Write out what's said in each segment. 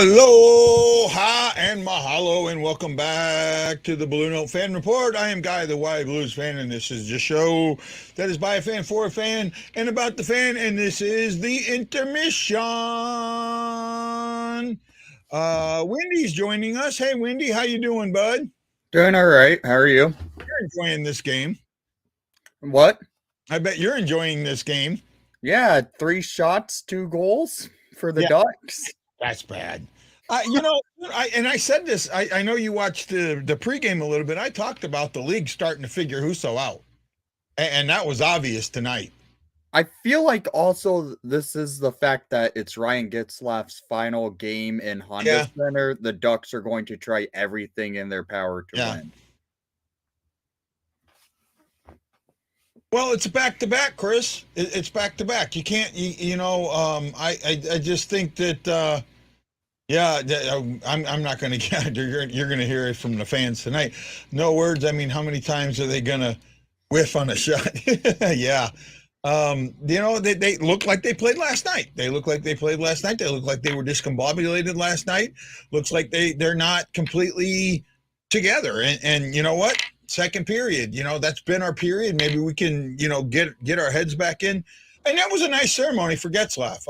Aloha and mahalo, and welcome back to the Blue Note Fan Report. I am Guy, the Y Blues fan, and this is the show that is by a fan, for a fan, and about the fan, and this is the Intermission. Wendy's joining us. Hey, Wendy, how you doing, bud? Doing all right. How are you? You're enjoying this game. What? I bet you're enjoying this game. Yeah, 3 shots, 2 goals for the Ducks. That's bad. I said this. I know you watched the pregame a little bit. I talked about the league starting to figure Husso out, and that was obvious tonight. I feel like also this is the fact that it's Ryan Getzlaf's final game in Honda Center. The Ducks are going to try everything in their power to win. Well, it's back-to-back, Chris. It's back-to-back. You can't, I just think that, I'm not going to get, you're going to hear it from the fans tonight. No words. I mean, how many times are they going to whiff on a shot? Yeah. They look like they played last night. They look like they played last night. They look like they were discombobulated last night. Looks like they're not completely together. And you know what? Second period, that's been our period. Maybe we can, get our heads back in. And that was a nice ceremony for Getzlaf.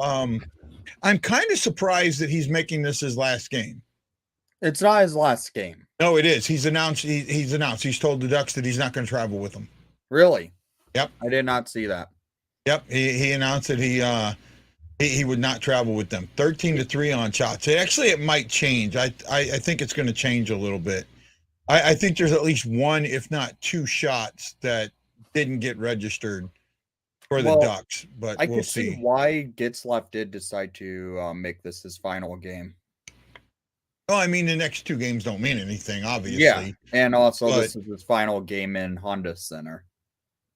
I'm kind of surprised that he's making this his last game. It's not his last game. No, it is. He's announced. He's announced. He's told the Ducks that he's not going to travel with them. Really? Yep. I did not see that. Yep. He announced that he would not travel with them. 13-3 on shots. It might change. I think it's going to change a little bit. I think there's at least one, if not 2 shots that didn't get registered for the Ducks, but we'll see. I could see why Getzlaf did decide to make this his final game. Well, I mean, the next 2 games don't mean anything, obviously. Yeah, and also this is his final game in Honda Center.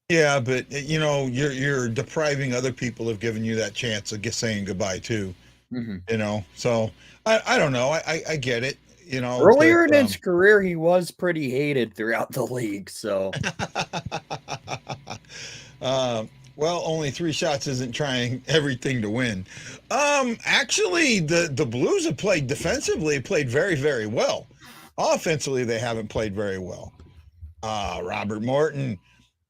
Yeah, but, you're depriving other people of giving you that chance of saying goodbye, too. Mm-hmm. So I don't know. I get it. Earlier in his career, he was pretty hated throughout the league. So, well, only 3 shots isn't trying everything to win. Actually, the Blues have played defensively, played very, very well. Offensively, they haven't played very well. Robert Morton,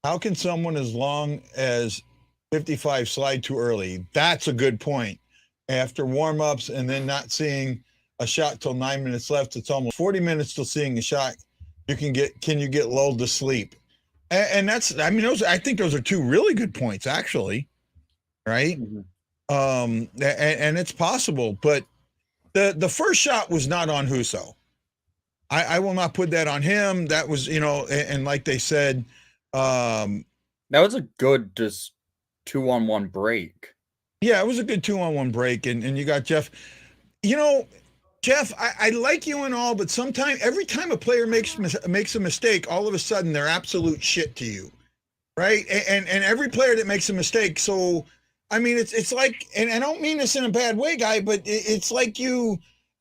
how can someone as long as 55 slide too early? That's a good point. After warm-ups and then not seeing a shot till 9 minutes left, it's almost 40 minutes till seeing a shot. Can you get lulled to sleep? And that's, I think those are 2 really good points, actually. Right? Mm-hmm. And it's possible, but the first shot was not on Husso. I will not put that on him. That was, and like they said, that was a good just 2-on-1 break. Yeah, it was a good 2-on-1 break. And you got Jeff, Jeff, I like you and all, but every time a player makes a mistake, all of a sudden they're absolute shit to you, right? And every player that makes a mistake, so I mean, it's like, and I don't mean this in a bad way, Guy, but it's like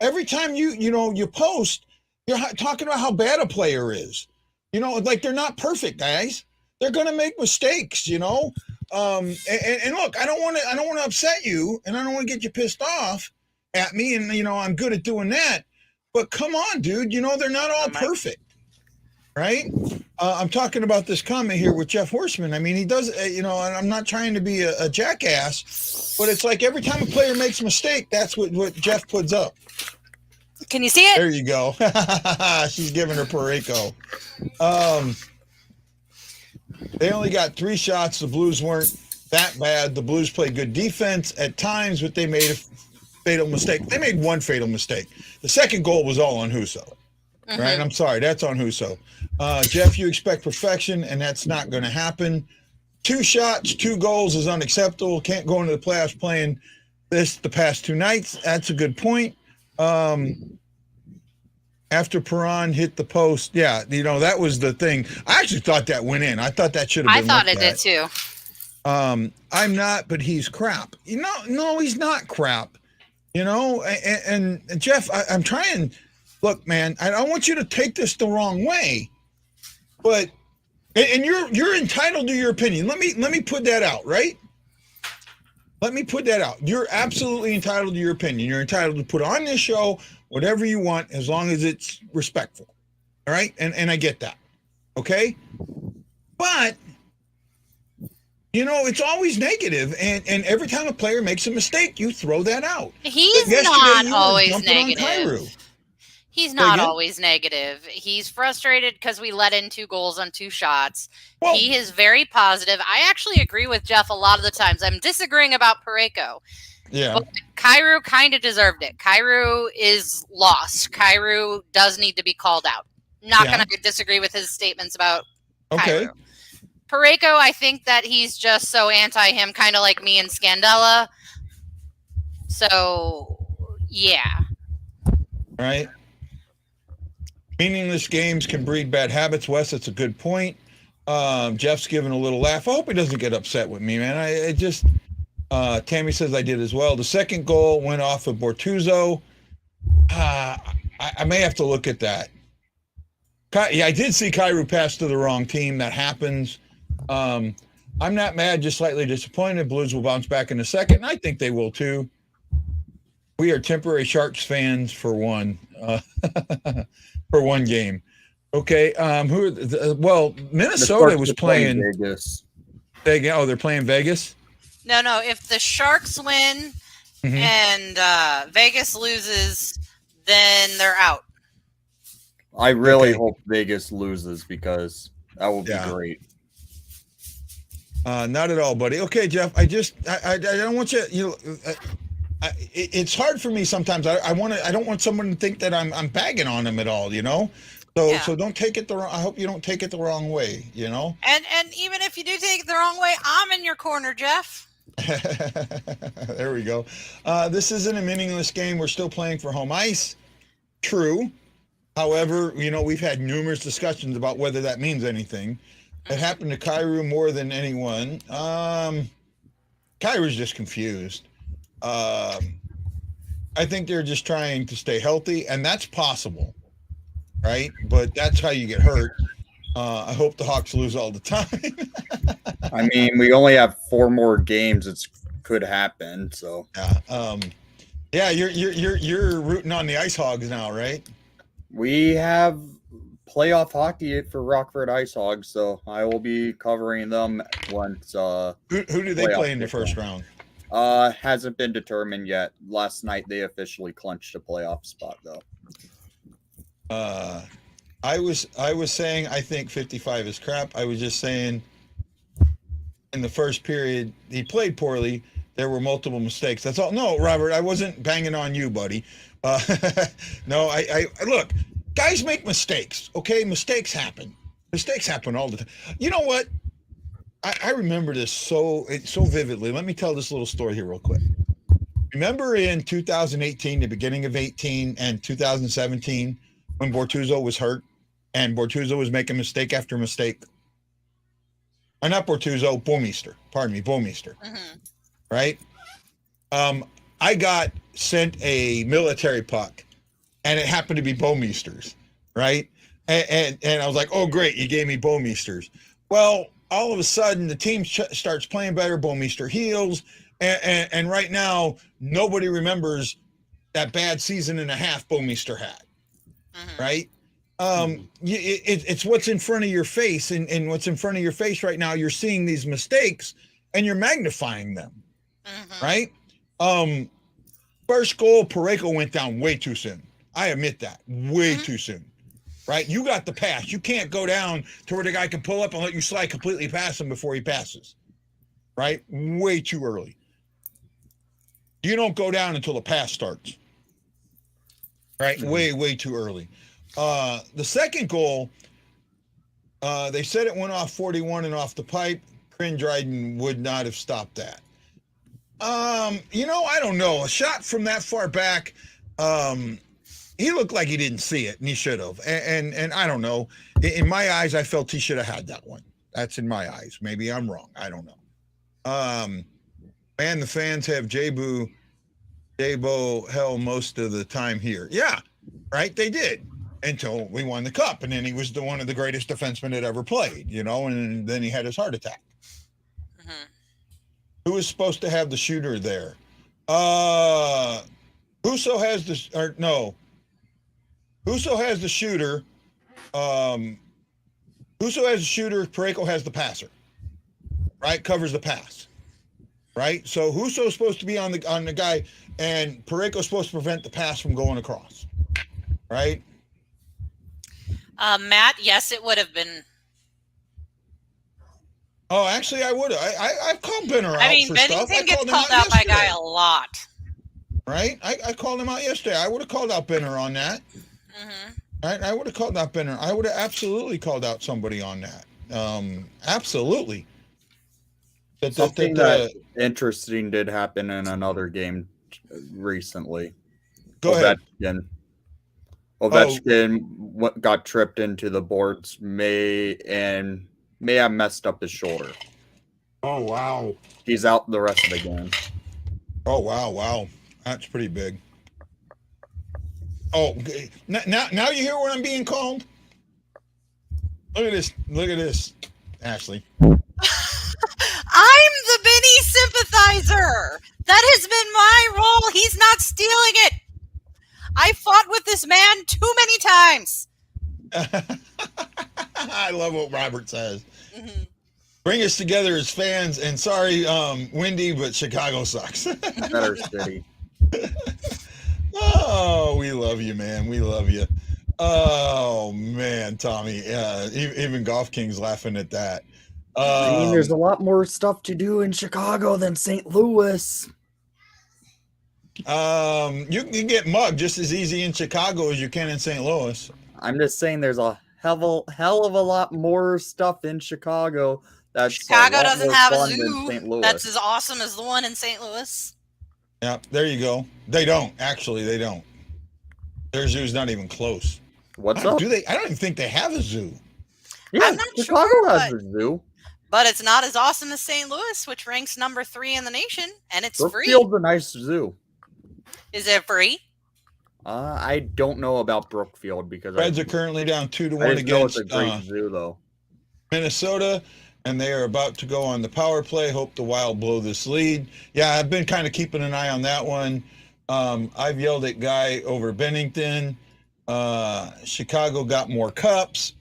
every time you post, you're talking about how bad a player is, like they're not perfect, guys. They're gonna make mistakes, And look, I don't want to upset you, and I don't want to get you pissed off at me, and I'm good at doing that, but come on, dude, they're not all perfect, right? I'm talking about this comment here with Jeff Horseman. I mean, he does, and I'm not trying to be a jackass, but it's like every time a player makes a mistake, that's what Jeff puts up. Can you see it? There you go. She's giving her Pareko. They only got 3 shots. The Blues weren't that bad. The Blues played good defense at times, but they made a fatal mistake. They made 1 fatal mistake. The second goal was all on Husso. Right? I'm sorry, that's on Husso. Jeff, you expect perfection, and that's not going to happen. 2 shots, 2 goals is unacceptable. Can't go into the playoffs playing this the past 2 nights. That's a good point. After Perron hit the post, that was the thing. I actually thought that went in. I thought that should have been. I thought it did too. I'm not, but he's crap. No, he's not crap. And Jeff, I'm trying. Look, man, I don't want you to take this the wrong way, but you're entitled to your opinion. Let me put that out, right? Let me put that out. You're absolutely entitled to your opinion. You're entitled to put on this show whatever you want as long as it's respectful. All right? And I get that. Okay? But it's always negative, and every time a player makes a mistake, you throw that out. He's not always negative. He's not always negative. He's frustrated because we let in 2 goals on 2 shots. Well, he is very positive. I actually agree with Jeff a lot of the times. I'm disagreeing about Parayko. Yeah. But Kyrou kind of deserved it. Kyrou is lost. Kyrou does need to be called out. Not going to disagree with his statements about Kyrou. Parayko, I think that he's just so anti him, kind of like me and Scandella. So, yeah. Right. Meaningless games can breed bad habits. Wes, that's a good point. Jeff's giving a little laugh. I hope he doesn't get upset with me, man. I just Tammy says I did as well. The second goal went off of Bortuzzo. I may have to look at that. Yeah, I did see Kyrou pass to the wrong team. That happens. I'm not mad, just slightly disappointed. Blues will bounce back in a second. I think they will too. We are temporary Sharks fans for one game. Okay. Minnesota was playing Vegas. They're playing Vegas. No. If the Sharks win and Vegas loses, then they're out. I really hope Vegas loses because that will be great. Not at all, buddy. Okay, Jeff. I don't want you. It's hard for me sometimes. I don't want someone to think that I'm bagging on them at all. So don't take it the wrong. I hope you don't take it the wrong way. And even if you do take it the wrong way, I'm in your corner, Jeff. There we go. This isn't a meaningless game. We're still playing for home ice. True. However, we've had numerous discussions about whether that means anything. It happened to Kyrou more than anyone. Kyrou's just confused. I think they're just trying to stay healthy, and that's possible, right? But that's how you get hurt. I hope the Hawks lose all the time. I mean, we only have 4 more games. It could happen. So you're rooting on the Ice Hogs now, right? We have playoff hockey for Rockford Ice Hogs, so I will be covering them once. Who do they play in the first round? Hasn't been determined yet. Last night they officially clinched a playoff spot, though. I was saying I think 55 is crap. I was just saying in the first period he played poorly. There were multiple mistakes. That's all. No, Robert, I wasn't banging on you, buddy. No, I look. Guys make mistakes, okay? Mistakes happen. Mistakes happen all the time. You know what? I remember this so vividly. Let me tell this little story here real quick. Remember in 2018, the beginning of 18 and 2017, when Bortuzzo was hurt and Bortuzzo was making mistake after mistake? Or not Bortuzzo, Bouwmeester. Pardon me, Bouwmeester. Mm-hmm. Right? I got sent a military puck, and it happened to be Bouwmeester's, right? And I was like, oh, great, you gave me Bouwmeester's. Well, all of a sudden, the team starts playing better. Bouwmeester heals, and right now, nobody remembers that bad season and a half Bouwmeester had, right? It's what's in front of your face, and what's in front of your face right now, you're seeing these mistakes, and you're magnifying them, right? First goal, Parayko went down way too soon. I admit that. Way too soon. Right? You got the pass. You can't go down to where the guy can pull up and let you slide completely past him before he passes. Right? Way too early. You don't go down until the pass starts. Right? Way too early. The second goal, they said it went off 41 and off the pipe. Corinne Dryden would not have stopped that. I don't know. A shot from that far back, he looked like he didn't see it, and he should have. And I don't know. In my eyes, I felt he should have had that one. That's in my eyes. Maybe I'm wrong. I don't know. And the fans have Jabo hell most of the time here. Yeah, right. They did until we won the cup, and then he was one of the greatest defensemen that ever played. And then he had his heart attack. Who is supposed to have the shooter there? Huso has the or no. Huso has the shooter. Huso has the shooter. Pareko has the passer. Right, covers the pass. Right, so Huso's supposed to be on the guy, and Pareko's supposed to prevent the pass from going across. Right. Matt, yes, it would have been. Oh, actually, I would have. I've called Benner out. I mean, for Bennington stuff. gets called out by Guy a lot. Right? I called him out yesterday. I would have called out Benner on that. Mm-hmm. Right? I would have called out Benner. I would have absolutely called out somebody on that. Absolutely. Something that interesting did happen in another game recently. Go ahead. Ovechkin got tripped into the boards, may have messed up his shoulder. Oh, wow. He's out the rest of the game. Oh, wow. That's pretty big. Oh, now you hear what I'm being called? Look at this, Ashley. I'm the Benny sympathizer. That has been my role. He's not stealing it. I fought with this man too many times. I love what Robert says. Mm-hmm. Bring us together as fans. And sorry, Wendy, but Chicago sucks. Better city. Oh, we love you, man. We love you. Oh, man, Tommy. Even Golf King's laughing at that. I mean, there's a lot more stuff to do in Chicago than St. Louis. You can get mugged just as easy in Chicago as you can in St. Louis. I'm just saying there's a hell of a lot more stuff in Chicago. Chicago doesn't have a zoo that's as awesome as the one in St. Louis. Yeah, there you go. They don't. Actually, they don't. Their zoo's not even close. What's up? Do they? I don't even think they have a zoo. Yeah, I'm not Chicago sure, has a zoo. But it's not as awesome as St. Louis, which ranks number 3 in the nation, and it's free. Brookfield's a nice zoo. Is it free? I don't know about Brookfield because Reds are currently down 2-1 against it's a great zoo, though. Minnesota, and they are about to go on the power play. Hope the Wild blow this lead. Yeah, I've been kind of keeping an eye on that one. I've yelled at Guy over Bennington. Chicago got more cups.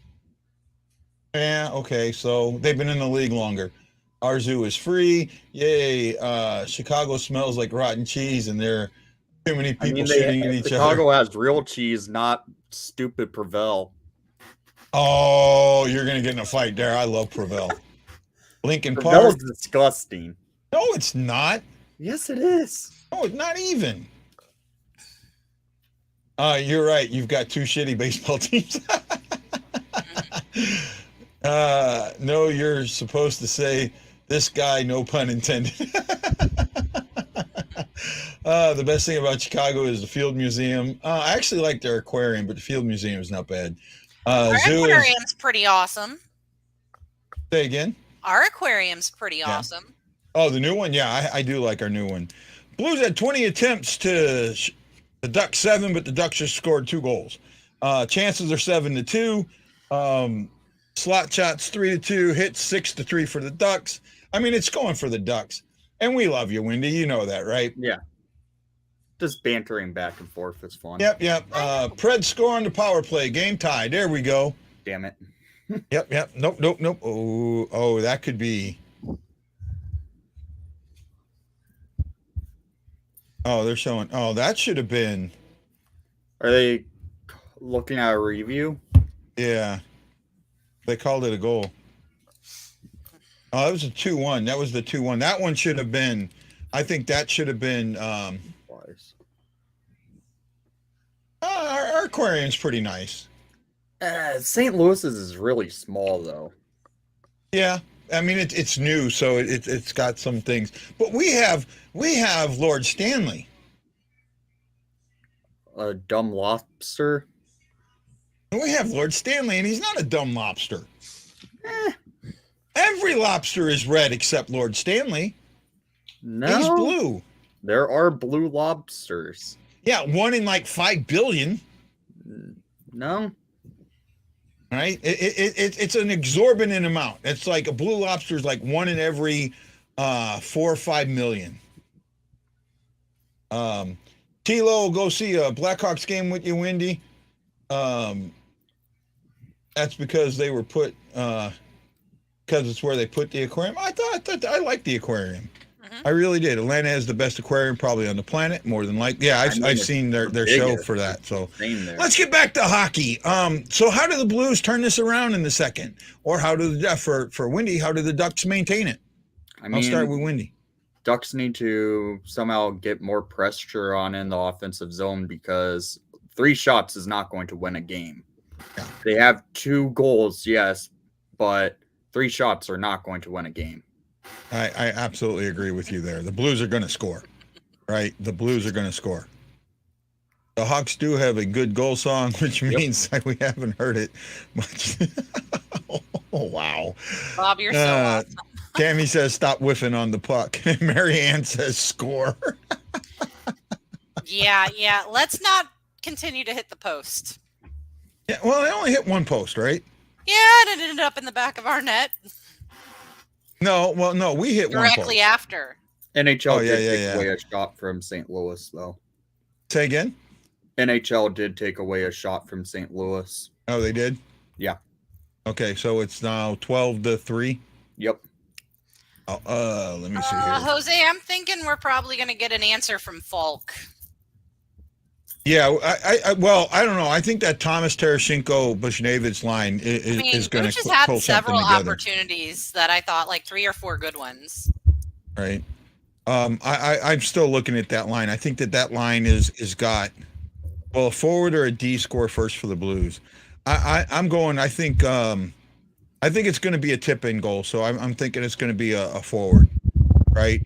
Yeah, okay, so they've been in the league longer. Our zoo is free. Yay. Chicago smells like rotten cheese, and there are too many people shooting at each other. Chicago has real cheese, not stupid Prevel. Oh, you're going to get in a fight there. I love Prevel. Lincoln Park. Prevel's disgusting. No, it's not. Yes, it is. No, it's not even. You're right. You've got 2 shitty baseball teams. No, you're supposed to say this guy, no pun intended. The best thing about Chicago is the Field Museum. I actually like their aquarium, but the Field Museum is not bad. Our aquarium's pretty awesome. Say again? Our aquarium's pretty awesome. Oh, the new one? Yeah, I do like our new one. Blues had 20 attempts to the Ducks 7, but the Ducks just scored 2 goals. Chances are 7-2. Slot shots 3-2. Hits 6-3 for the Ducks. I mean, it's going for the Ducks. And we love you, Wendy. You know that, right? Yeah. Just bantering back and forth is fun. Yep. Pred score on the power play. Game tie. There we go. Damn it. Yep. Nope. Oh, that could be. Oh, they're showing. Oh, that should have been. Are they looking at a review? Yeah. They called it a goal. Oh, that was a 2-1. That was the 2-1. That one should have been. I think that should have been. Our aquarium's pretty nice. St. Louis's is really small, though. Yeah, I mean it's new, so it's got some things. But we have Lord Stanley. A dumb lobster. We have Lord Stanley, and he's not a dumb lobster. Every lobster is red except Lord Stanley. No, he's blue. There are blue lobsters. Yeah, 1 in like 5 billion. No. Right? It's an exorbitant amount. It's like a blue lobster is like 1 in every 4 or 5 million. Tilo, go see a Blackhawks game with you, Wendy. That's because they were put because it's where they put the aquarium. I thought I liked the aquarium. I really did. Atlanta has the best aquarium probably on the planet, more than like. Yeah, I've seen their show for that. So let's get back to hockey. So how do the Blues turn this around in the second, or how do the for Wendy? How do the Ducks maintain it? I'll start with Wendy. Ducks need to somehow get more pressure on in the offensive zone because 3 shots is not going to win a game. Yeah. They have 2 goals, yes, but 3 shots are not going to win a game. I absolutely agree with you there. The Blues are going to score, right? The Blues are going to score. The Hawks do have a good goal song, which means that we haven't heard it much. Oh, wow. Bob, you're so awesome. Tammy says, stop whiffing on the puck. Mary Ann says, score. Yeah. Let's not continue to hit the post. Yeah, well, they only hit 1 post, right? Yeah, and it ended up in the back of our net. No, we hit 1 post. Directly after. NHL did take away a shot from St. Louis, though. Say again? NHL did take away a shot from St. Louis. Oh, they did? Yeah. Okay, so it's now 12-3? Yep. Let me see here. Jose, I'm thinking we're probably going to get an answer from Falk. Yeah, I don't know. I think that Thomas Tarasenko Buchnevich line is going to pull had several opportunities that I thought like 3 or 4 good ones. Right. I'm still looking at that line. I think that line is got a forward or a D score first for the Blues. I'm going. I think it's going to be a tip in goal. So I'm thinking it's going to be a forward, right?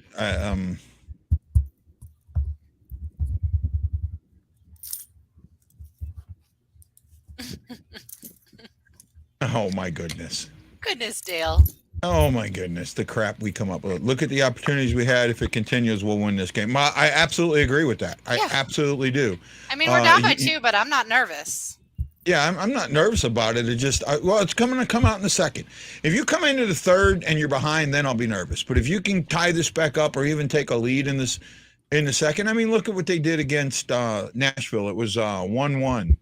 Oh my goodness. Goodness, Dale. Oh my goodness, the crap we come up with. Look at the opportunities we had. If it continues, we'll win this game. I absolutely agree with that. I absolutely do. I mean, we're down by 2, but I'm not nervous. Yeah, I'm not nervous about it. It just, it's going to come out in the second. If you come into the third and you're behind, then I'll be nervous. But if you can tie this back up or even take a lead in the second, I mean, look at what they did against Nashville. It was 1-1,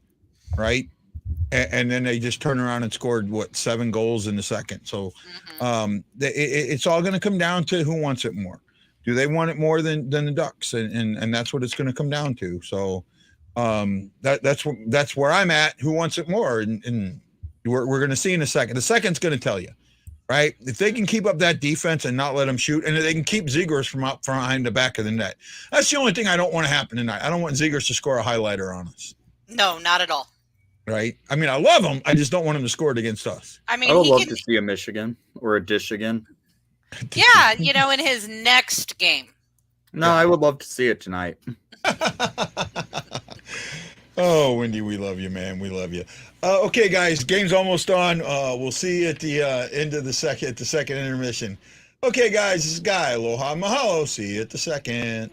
right? And then they just turned around and scored 7 goals in the second. So it's all going to come down to who wants it more. Do they want it more than the Ducks? And that's what it's going to come down to. So that's where I'm at. Who wants it more? And we're going to see in a second. The second's going to tell you, right? If they can keep up that defense and not let them shoot, and if they can keep Zegers from out behind the back of the net, that's the only thing I don't want to happen tonight. I don't want Zegers to score a highlighter on us. No, not at all. Right. I mean, I love him. I just don't want him to score it against us. I mean, I would love to see a Michigan or a Dishigan. Yeah, in his next game. No, I would love to see it tonight. Oh, Wendy, we love you, man. We love you. Okay, guys, game's almost on. We'll see you at the end of the second intermission. Okay, guys, this is Guy. Aloha, mahalo. See you at the second.